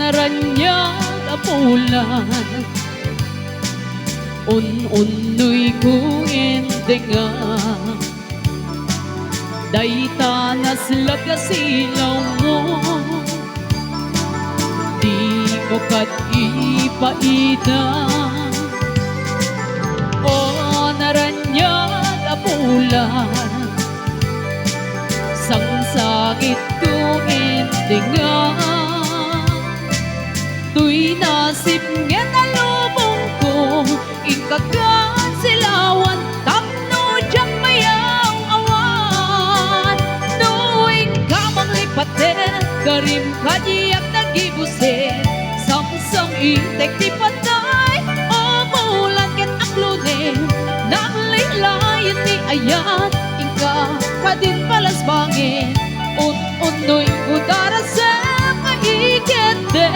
naranyag apulan un-unoy kuendenga dayta naslaga silaw mo di mo kat ipaida o naranyag apulan sang sakit kuendenga tuy nasib nget alubong ko ikagan silawan tapno diyang mayaw awan nuing kamang lipaten karim kadiyak nagibusin samsang itek di patay o mulan ket aklunin nang laylayan ni ayat ingka kadin palas bangin un-unoy udara sa kaikete.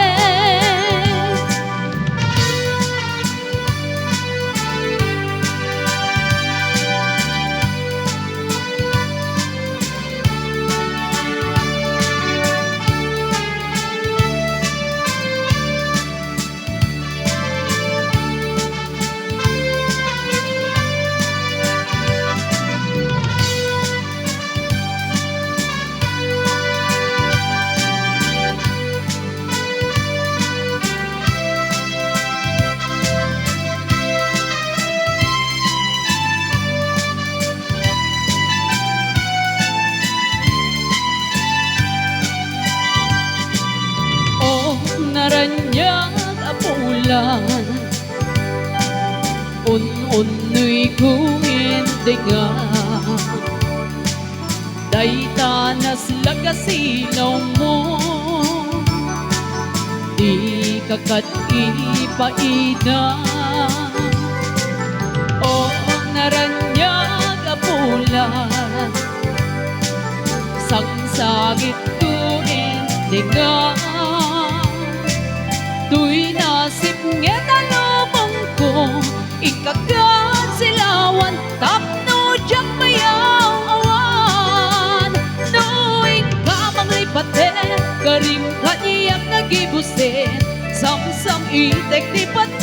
Naranyag apulan un-unoy kuendenga dayta naslaga silaw mo di kakat ipaida o naranyag apulan sang sagit kuendenga tuy nasib nget alubong ko ikagan silawan tapno diyang mayaw awan nuing kamang lipaten karim kaniyak nagibusin samsam itek di pat